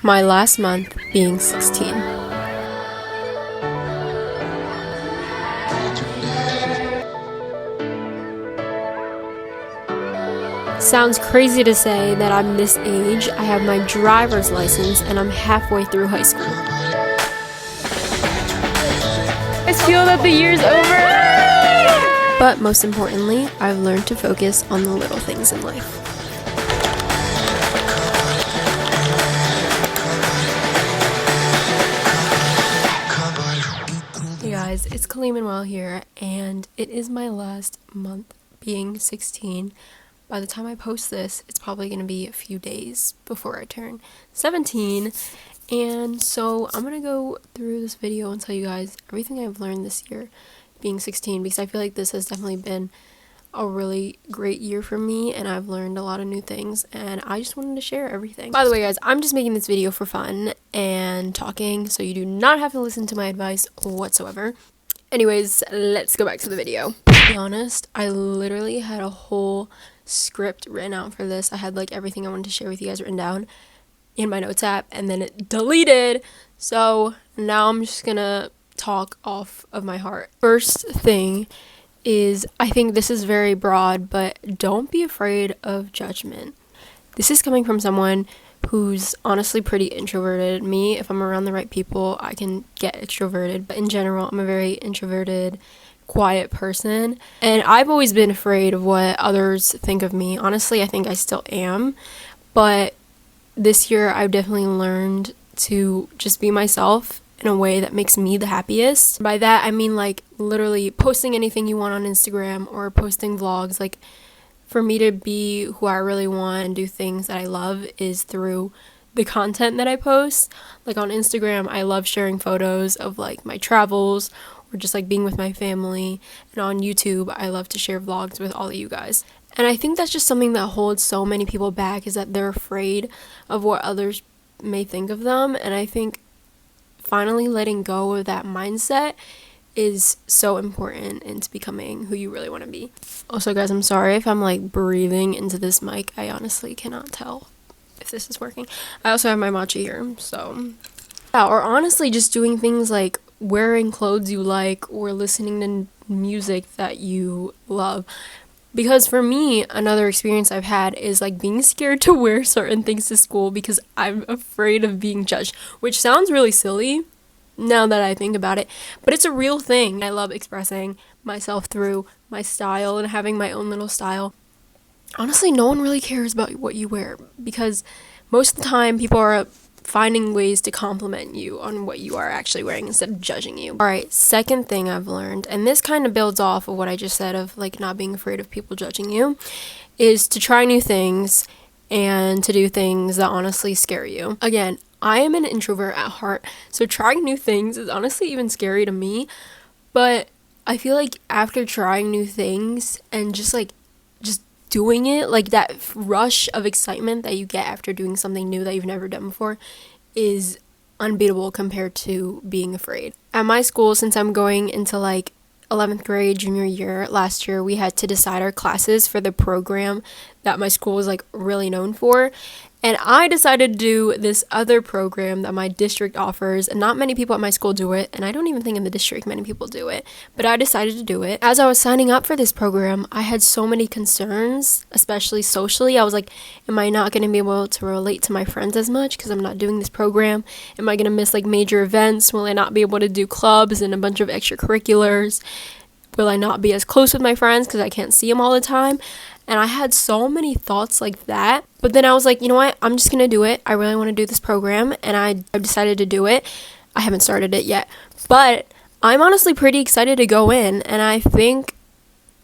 My last month being 16. Sounds crazy to say that I'm this age, I have my driver's license, and I'm halfway through high school. I feel that the year's over! But most importantly, I've learned to focus on the little things in life. Hey guys, it's Kaleem and Well here, and it is my last month being 16. By the time I post this, it's probably going to be a few days before I turn 17, and so I'm going to go through this video and tell you guys everything I've learned this year being 16, because I feel like this has definitely been a really great year for me, and I've learned a lot of new things, and I just wanted to share everything. By the way guys, I'm just making this video for fun and talking, so you do not have to listen to my advice whatsoever. Anyways, let's go back to the video. To be honest, I literally had a whole script written out for this. I had like everything I wanted to share with you guys written down in my notes app, and then it deleted, so now I'm just gonna talk off of my heart. First thing is, I think this is very broad, but don't be afraid of judgment. This is coming from someone who's honestly pretty introverted. Me, if I'm around the right people, I can get extroverted, but in general, I'm a very introverted, quiet person, and I've always been afraid of what others think of me. Honestly, I think I still am, but this year I've definitely learned to just be myself in a way that makes me the happiest. By that, I mean like literally posting anything you want on Instagram or posting vlogs. Like, for me to be who I really want and do things that I love is through the content that I post. Like on Instagram, I love sharing photos of like my travels or just like being with my family. And on YouTube, I love to share vlogs with all of you guys. And I think that's just something that holds so many people back, is that they're afraid of what others may think of them. And I think finally letting go of that mindset is so important into becoming who you really want to be. Also guys, I'm sorry if I'm like breathing into this mic. I honestly cannot tell if this is working. I also have my matcha here, so yeah. Or honestly just doing things like wearing clothes you like or listening to music that you love. Because for me, another experience I've had is like being scared to wear certain things to school because I'm afraid of being judged, which sounds really silly now that I think about it, but it's a real thing. I love expressing myself through my style and having my own little style. Honestly, no one really cares about what you wear, because most of the time people are finding ways to compliment you on what you are actually wearing instead of judging you. Alright, second thing I've learned, and this kind of builds off of what I just said of like not being afraid of people judging you, is to try new things and to do things that honestly scare you. Again, I am an introvert at heart, so trying new things is honestly even scary to me, but I feel like after trying new things and just doing it, like that rush of excitement that you get after doing something new that you've never done before is unbeatable compared to being afraid. At my school, since I'm going into like 11th grade, junior year, last year we had to decide our classes for the program that my school was like really known for. And I decided to do this other program that my district offers, and not many people at my school do it, and I don't even think in the district many people do it, but I decided to do it. As I was signing up for this program, I had so many concerns, especially socially. I was like, am I not going to be able to relate to my friends as much because I'm not doing this program? Am I going to miss like major events? Will I not be able to do clubs and a bunch of extracurriculars? Will I not be as close with my friends because I can't see them all the time? And I had so many thoughts like that. But then I was like, you know what? I'm just going to do it. I really want to do this program. And I've decided to do it. I haven't started it yet. But I'm honestly pretty excited to go in. And I think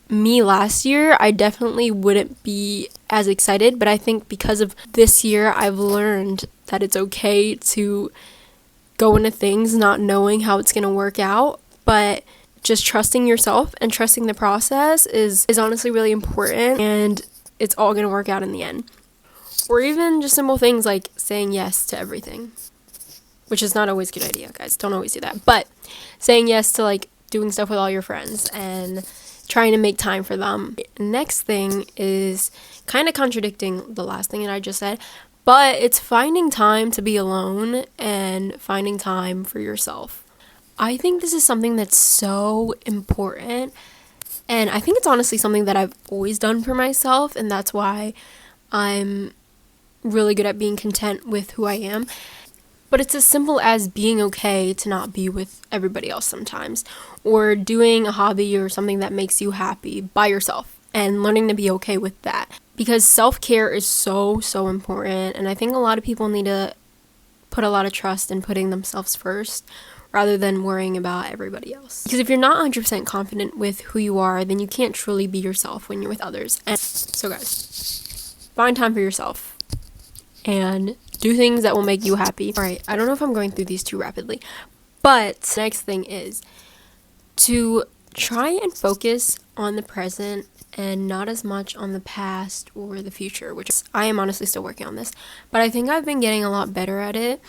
me last year, I definitely wouldn't be as excited. But I think because of this year, I've learned that it's okay to go into things not knowing how it's going to work out. But just trusting yourself and trusting the process is honestly really important, and it's all going to work out in the end. Or even just simple things like saying yes to everything, which is not always a good idea, guys. Don't always do that. But saying yes to like doing stuff with all your friends and trying to make time for them. Next thing is kind of contradicting the last thing that I just said, but it's finding time to be alone and finding time for yourself. I think this is something that's so important, and I think it's honestly something that I've always done for myself, and that's why I'm really good at being content with who I am. But it's as simple as being okay to not be with everybody else sometimes, or doing a hobby or something that makes you happy by yourself and learning to be okay with that. Because self-care is so, so important, and I think a lot of people need to put a lot of trust in putting themselves first rather than worrying about everybody else. Because if you're not 100% confident with who you are, then you can't truly be yourself when you're with others. And so guys, find time for yourself and do things that will make you happy. Alright, I don't know if I'm going through these too rapidly, but the next thing is to try and focus on the present and not as much on the past or the future, which I am honestly still working on this, but I think I've been getting a lot better at it.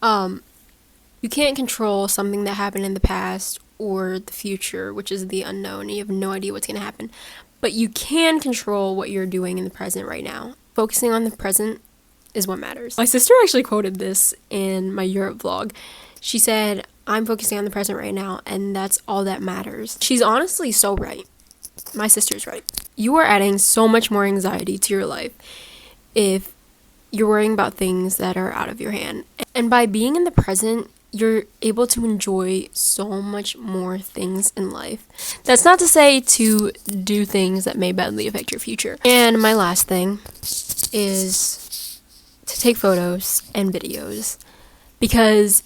You can't control something that happened in the past or the future, which is the unknown. You have no idea what's going to happen, but you can control what you're doing in the present right now. Focusing on the present is what matters. My sister actually quoted this in my Europe vlog. She said, "I'm focusing on the present right now, and that's all that matters." She's honestly so right. My sister's right. You are adding so much more anxiety to your life if you're worrying about things that are out of your hand. And by being in the present, you're able to enjoy so much more things in life. That's not to say to do things that may badly affect your future. And my last thing is to take photos and videos, because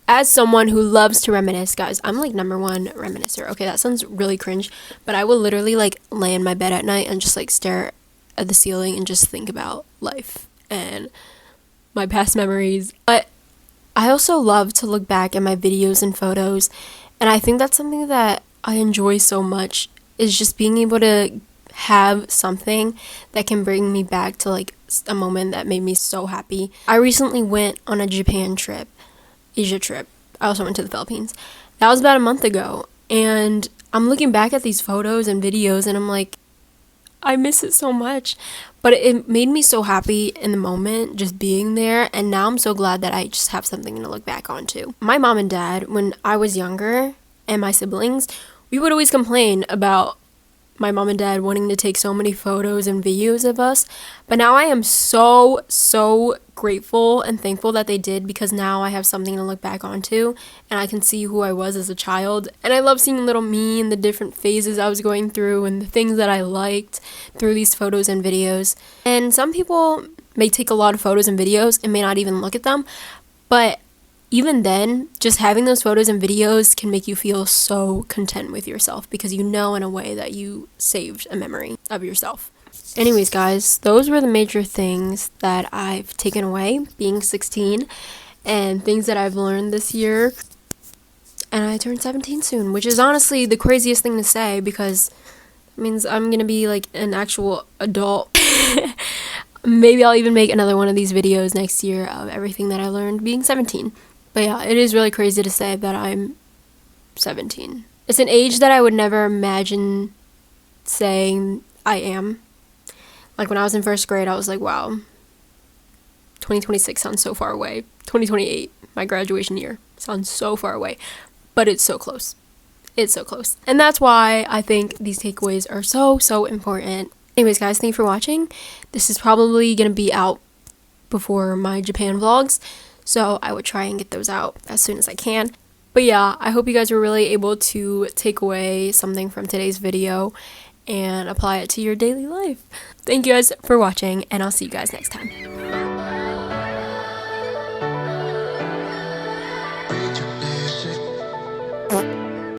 as someone who loves to reminisce, guys, I'm like #1 reminiscer. Okay, that sounds really cringe, but I will literally like lay in my bed at night and just like stare at the ceiling and just think about life and my past memories. But I also love to look back at my videos and photos, and I think that's something that I enjoy so much, is just being able to have something that can bring me back to like a moment that made me so happy. I recently went on a Japan trip, Asia trip. I also went to the Philippines. That was about a month ago, and I'm looking back at these photos and videos and I'm like, I miss it so much. But it made me so happy in the moment just being there, and now I'm so glad that I just have something to look back on too. My mom and dad, when I was younger, and my siblings, we would always complain about my mom and dad wanting to take so many photos and videos of us, but now I am so grateful and thankful that they did, because now I have something to look back onto and I can see who I was as a child. And I love seeing little me and the different phases I was going through and the things that I liked through these photos and videos. And some people may take a lot of photos and videos and may not even look at them, but even then, just having those photos and videos can make you feel so content with yourself, because you know in a way that you saved a memory of yourself. Anyways, guys, those were the major things that I've taken away being 16 and things that I've learned this year. And I turned 17 soon, which is honestly the craziest thing to say, because it means I'm going to be like an actual adult. Maybe I'll even make another one of these videos next year of everything that I learned being 17. But yeah, it is really crazy to say that I'm 17. It's an age that I would never imagine saying I am. Like when I was in first grade, I was like, wow, 2026 sounds so far away. 2028, my graduation year, sounds so far away. But it's so close. It's so close. And that's why I think these takeaways are so important. Anyways, guys, thank you for watching. This is probably going to be out before my Japan vlogs, so I would try and get those out as soon as I can. But yeah, I hope you guys were really able to take away something from today's video and apply it to your daily life. Thank you guys for watching, and I'll see you guys next time.